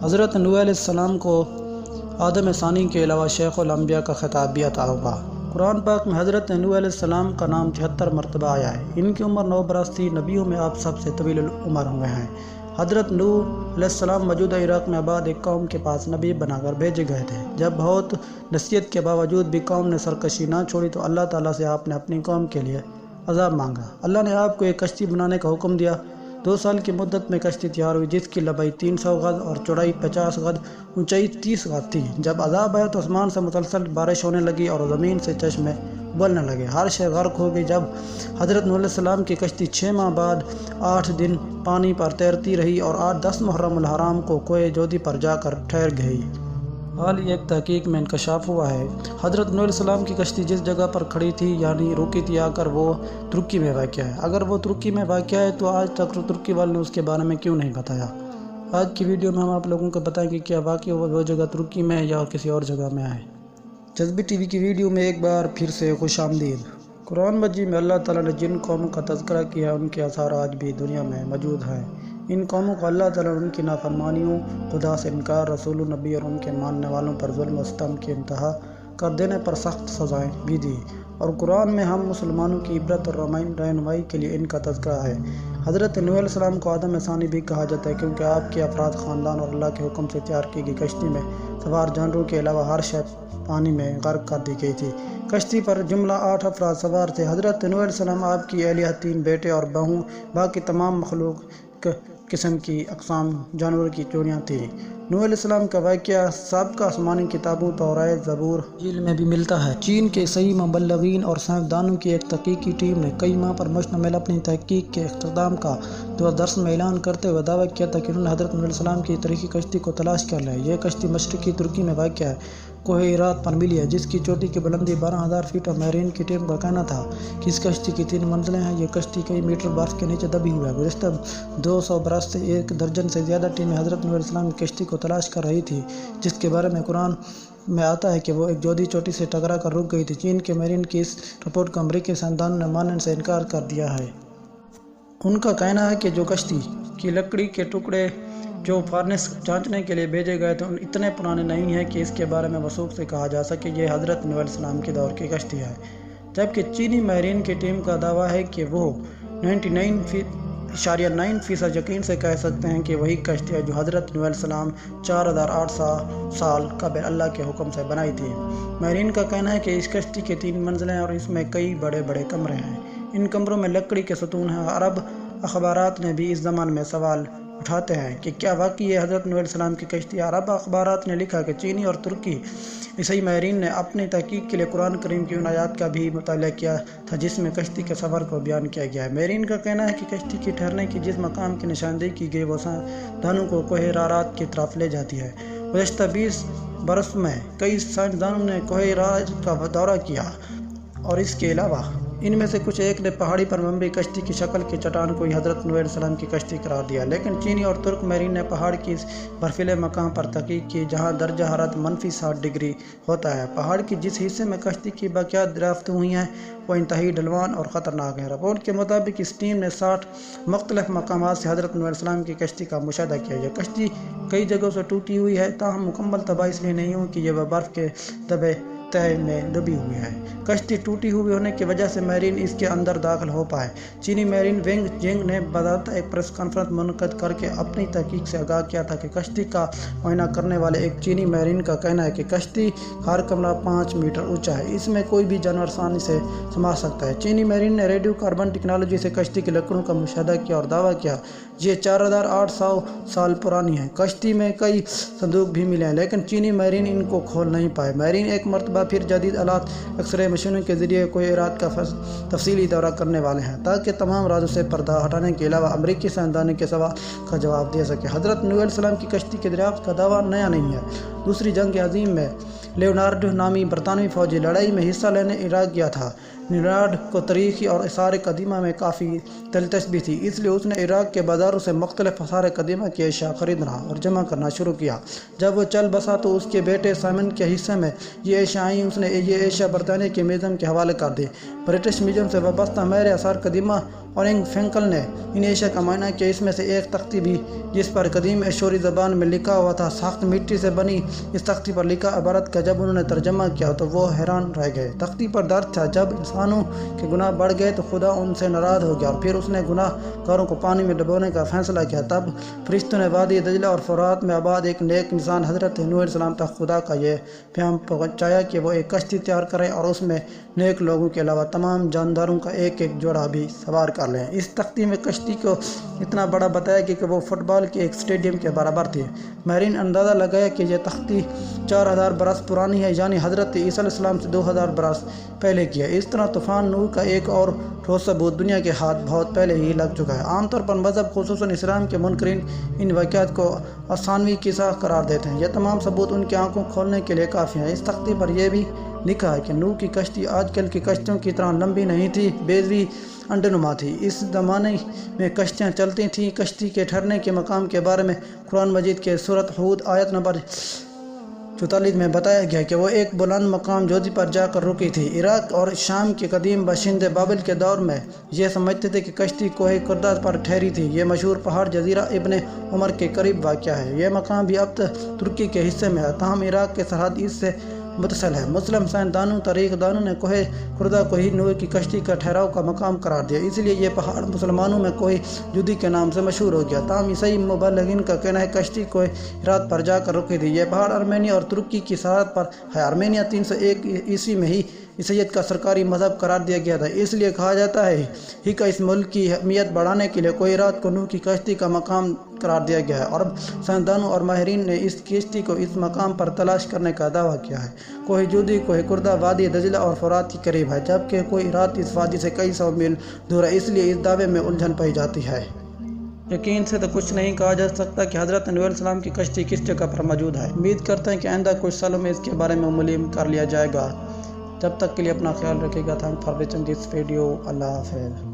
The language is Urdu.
حضرت نوح علیہ السلام کو آدم ثانی کے علاوہ شیخ الانبیاء کا خطاب بھی عطا ہوا۔ قرآن پاک میں حضرت نوح علیہ السلام کا نام 73 مرتبہ آیا ہے۔ ان کی عمر 9 برس تھی۔ نبیوں میں آپ سب سے طویل العمر ہوئے ہیں۔ حضرت نوح علیہ السلام موجودہ عراق میں آباد ایک قوم کے پاس نبی بنا کر بھیجے گئے تھے۔ جب بہت نصیحت کے باوجود بھی قوم نے سرکشی نہ چھوڑی تو اللہ تعالیٰ سے آپ نے اپنی قوم کے لیے عذاب مانگا۔ اللہ نے آپ کو ایک کشتی بنانے کا حکم دیا۔ 2 سال کی مدت میں کشتی تیار ہوئی، جس کی لمبائی 300 گز اور چوڑائی 50 گز، اونچائی 30 گز تھی۔ جب عذاب آیا تو آسمان سے مسلسل بارش ہونے لگی اور زمین سے چشمے ابلنے لگے، ہر شے غرق ہو گئی۔ جب حضرت نوح علیہ السلام کی کشتی 6 ماہ بعد 8 دن پانی پر تیرتی رہی اور 10 محرم الحرام کو کوہ جودی پر جا کر ٹھہر گئی۔ حال ہی ایک تحقیق میں انکشاف ہوا ہے، حضرت نوح علیہ السلام کی کشتی جس جگہ پر کھڑی تھی یعنی رکی تھی آ کر وہ ترکی میں واقع ہے۔ اگر وہ ترکی میں واقع ہے تو آج تک ترکی والوں نے اس کے بارے میں کیوں نہیں بتایا؟ آج کی ویڈیو میں ہم آپ لوگوں کو بتائیں گے کیا واقعی وہ جگہ ترکی میں ہے یا کسی اور جگہ میں ہے۔ جذبی ٹی وی کی ویڈیو میں ایک بار پھر سے خوش آمدید۔ قرآن مجید میں اللہ تعالیٰ نے جن قوموں کا تذکرہ کیا ان کے آثار آج بھی دنیا میں موجود ہیں۔ ان قوموں کو اللہ تعالیٰ نے ان کی نافرمانیوں، خدا سے انکار، رسول و نبی اور ان کے ماننے والوں پر ظلم و ستم کی انتہا کر دینے پر سخت سزائیں بھی دی، اور قرآن میں ہم مسلمانوں کی عبرت اور رہنمائی کے لیے ان کا تذکرہ ہے۔ حضرت نوح علیہ السلام کو آدم ثانی بھی کہا جاتا ہے کیونکہ آپ کے افراد خاندان اور اللہ کے حکم سے تیار کی گئی کشتی میں سوار جانوروں کے علاوہ ہر شے پانی میں غرق کر دی گئی تھی۔ کشتی پر جملہ 8 افراد سوار تھے۔ حضرت نوح علیہ السلام، آپ کی اہلیہ، 3 بیٹے اور بہو، باقی تمام مخلوق قسم کی اقسام جانوروں کی جوڑیاں تھیں۔ نوح علیہ السلام کا واقعہ سابقہ آسمانی کتابوں تورات، زبور، انجیل میں بھی ملتا ہے۔ چین کے صحیح مبلغین اور سائنسدانوں کی ایک تحقیقی ٹیم نے کئی ماہ پر مشتمل اپنی تحقیق کے اختتام کا درس میں اعلان کرتے ہوئے دعویٰ کیا تھا کہ انہوں نے حضرت نوح علیہ السلام کی تاریخی کشتی کو تلاش کر لیا ہے۔ یہ کشتی مشرقی ترکی میں واقع ہے، کوہ ہرات پر ملی ہے، جس کی چوٹی کی بلندی 12,000 فٹ اور ماہرین کی ٹیم کا کہنا تھا کہ اس کشتی کی 3 منزلیں ہیں۔ یہ کشتی کئی میٹر برف کے نیچے دبی ہوئی ہے۔ گزشتہ 200 برس سے 1 درجن سے زیادہ ٹیمیں حضرت نوح علیہ السلام کی کشتی کو تلاش کر رہی تھی، جس کے بارے میں قرآن میں آتا ہے کہ وہ ایک جودی چوٹی سے ٹکرا کر رک گئی تھی۔ چین کے ماہرین کی اس رپورٹ کو امریکی سائنسدانوں نے ماننے سے انکار کر دیا ہے۔ ان کا کہنا ہے کہ جو کشتی کی لکڑی کے ٹکڑے جو فارنس جانچنے کے لیے بھیجے گئے تھے اتنے پرانے نہیں ہیں کہ اس کے بارے میں وثوق سے کہا جا سکے یہ حضرت نوح علیہ السلام کے دور کی کشتی ہے، جبکہ چینی ماہرین کی ٹیم کا دعویٰ ہے کہ وہ 99.9% یقین سے کہہ سکتے ہیں کہ وہی کشتی ہے جو حضرت نوح علیہ السلام 4800 سال قبل اللہ کے حکم سے بنائی تھی۔ ماہرین کا کہنا ہے کہ اس کشتی کے 3 منزلیں اور اس میں کئی بڑے بڑے کمرے ہیں۔ ان کمروں میں لکڑی کے ستون ہیں۔ عرب اخبارات نے بھی اس زمان میں سوال اٹھاتے ہیں کہ کیا واقعی یہ حضرت نوح علیہ السلام کی کشتی ہے؟ عرب اخبارات نے لکھا کہ چینی اور ترکی عیسائی ماہرین نے اپنی تحقیق کے لیے قرآن کریم کی ان آیات کا بھی مطالعہ کیا تھا جس میں کشتی کے سفر کو بیان کیا گیا ہے۔ ماہرین کا کہنا ہے کہ کشتی کی ٹھہرنے کی جس مقام کی نشاندہی کی گئی وہ سائنسدانوں کو کوہ ہرات کی طرف لے جاتی ہے۔ گزشتہ 20 برس میں کئی سائنسدانوں نے کوہ ہرات کا دورہ کیا اور اس کے علاوہ ان میں سے کچھ ایک نے پہاڑی پر مبنی کشتی کی شکل کی چٹان کو ہی حضرت نوح علیہ السلام کی کشتی قرار دیا، لیکن چینی اور ترک ماہرین نے پہاڑ کی اس برفیلے مقام پر تحقیق کی جہاں درجہ حرارت -60 ڈگری ہوتا ہے۔ پہاڑ کی جس حصے میں کشتی کی باقیات دریافت ہوئی ہیں وہ انتہائی ڈھلوان اور خطرناک ہے۔ رپورٹ کے مطابق اس ٹیم نے 60 مختلف مقامات سے حضرت نوح علیہ السلام کی کشتی کا مشاہدہ کیا۔ یہ کشتی کئی جگہوں سے ٹوٹی ہوئی ہے، تاہم مکمل تباہ اس لیے نہیں ہوئی کہ یہ برف کے دبے تہے میں دبی ہوئی ہے۔ کشتی ٹوٹی ہوئی ہونے کی وجہ سے ماہرین اس کے اندر داخل ہو پائے۔ چینی ماہرین وینگ جینگ نے باضابطہ ایک پریس کانفرنس منعقد کر کے اپنی تحقیق سے آگاہ کیا تھا کہ کشتی کا معائنہ کرنے والے ایک چینی ماہرین کا کہنا ہے کہ کشتی ہر کمرہ 5 میٹر اونچا ہے، اس میں کوئی بھی جانور آسانی سے سما سکتا ہے۔ چینی ماہرین نے ریڈیو کاربن ٹیکنالوجی سے کشتی کی لکڑوں کا مشاہدہ کیا اور دعویٰ کیا یہ 4800 سال پرانی ہے۔ کشتی میں کئی صندوق بھی ملے ہیں لیکن چینی ماہرین ان کو کھول نہیں پائے۔ ماہرین ایک مرتبہ پھر جدید آلات ایکس-رے مشینوں کے ذریعے کوہ ہرات کا تفصیلی دورہ کرنے والے ہیں تاکہ تمام رازوں سے پردہ ہٹانے کے علاوہ امریکی سائنسدانوں کے سوال کا جواب دے سکے۔ حضرت نوح علیہ السلام کی کشتی کے دریافت کا دعویٰ نیا نہیں ہے۔ دوسری جنگ عظیم میں لیونارڈو نامی برطانوی فوجی لڑائی میں حصہ لینے عراق گیا تھا۔ لیونارڈو کو تاریخ اور آثار قدیمہ میں کافی دلچسپی تھی، اس لیے اس نے عراق کے بازاروں سے مختلف آثار قدیمہ کی اشیاء خریدنا اور جمع کرنا شروع کیا۔ جب وہ چل بسا تو اس کے بیٹے سائمن کے حصے میں یہ اشیاء آئیں۔ اس نے یہ اشیاء برطانیہ کے میوزیم کے حوالے کر دی۔ برٹش میوزیم سے وابستہ ماہر آثار قدیمہ اور انگ فینکل نے ان اشیاء کا معائنہ کیا۔ اس میں سے ایک تختی بھی جس پر قدیم ایشوری زبان میں لکھا ہوا تھا، سخت مٹی سے بنی اس تختی پر لکھا عبارت کا جب انہوں نے ترجمہ کیا تو وہ حیران رہ گئے۔ تختی پر درج تھا، جب انسانوں کے گناہ بڑھ گئے تو خدا ان سے ناراض ہو گیا اور پھر اس نے گناہ گاروں کو پانی میں ڈبونے کا فیصلہ کیا۔ تب فرشتوں نے وادی دجلہ اور فرات میں آباد ایک نیک انسان حضرت نوح علیہ السلام تک خدا کا یہ پیغام پہنچایا کہ وہ ایک کشتی تیار کریں اور اس میں نیک لوگوں کے علاوہ تمام جانداروں کا ایک ایک جوڑا بھی سوار کر لیں۔ اس تختی میں کشتی کو اتنا بڑا بتایا کہ وہ فٹ بال کے ایک اسٹیڈیم کے برابر تھی۔ ماہرین اندازہ لگایا کہ یہ تختی 4000 برس پرانی ہے، یعنی حضرت عیسیٰ علیہ السلام سے 2000 برس پہلے کی ہے۔ اس طرح طوفان نوح کا ایک اور ٹھوس ثبوت دنیا کے ہاتھ بہت پہلے ہی لگ چکا ہے۔ عام طور پر مذہب خصوصاً اسلام کے منکرین ان واقعات کو افسانوی قصہ قرار دیتے ہیں۔ یہ تمام ثبوت ان کی آنکھوں کھولنے کے لیے کافی ہیں۔ اس تختی پر یہ بھی لکھا ہے کہ نوح کی کشتی آج کل کی کشتیوں کی طرح لمبی نہیں تھی، بیضوی انڈے نما تھی۔ اس زمانے میں کشتیاں چلتی تھیں۔ کشتی کے ٹھہرنے کے مقام کے بارے میں قرآن مجید کے سورۃ ہود آیت نمبر 44 میں بتایا گیا کہ وہ ایک بلند مقام جودھی پر جا کر رکی تھی۔ عراق اور شام کے قدیم باشندے بابل کے دور میں یہ سمجھتے تھے کہ کشتی کوہ کردہ پر ٹھہری تھی۔ یہ مشہور پہاڑ جزیرہ ابن عمر کے قریب واقع ہے۔ یہ مقام بھی اب ترکی کے حصے میں ہے، تاہم عراق کے سرحد اس سے متصل ہے۔ مسلم سائنسدانوں تاریخ دانوں نے کوہ کردہ کو ہی نوح کی کشتی کا ٹھہراؤ کا مقام قرار دیا، اس لیے یہ پہاڑ مسلمانوں میں کوہ جودھی کے نام سے مشہور ہو گیا۔ تاہم عیسائی مبلغین کا کہنا ہے کشتی کوہ ہرات پر جا کر رکی تھی۔ یہ پہاڑ ارمینیا اور ترکی کی سرحد پر ہے۔ ارمینیا 301 عیسوی میں ہی عیسائیت کا سرکاری مذہب قرار دیا گیا تھا، اس لیے کہا جاتا ہے ہی کہ اس ملک کی اہمیت بڑھانے کے لیے کوہ ہرات کو نوح کی کشتی کا مقام قرار دیا گیا ہے۔ عرب سائنسدانوں اور ماہرین نے اس کشتی کو اس مقام پر تلاش کرنے کا دعویٰ کیا ہے۔ کوہ جودھی کوہ کردہ وادی دجلہ اور فرات کے قریب ہے، جبکہ کوہ ہرات اس وادی سے کئی سو میل دور ہے، اس لیے اس دعوے میں الجھن پائی جاتی ہے۔ یقین سے تو کچھ نہیں کہا جا سکتا کہ حضرت نوح علیہ السلام کی کشتی کس جگہ پر موجود ہے۔ امید کرتے ہیں کہ آئندہ کچھ سالوں میں اس کے بارے میں معلوم کر لیا جائے گا۔ جب تک کے لیے اپنا خیال رکھے گا۔ Thank for watching this video. اللہ حافظ۔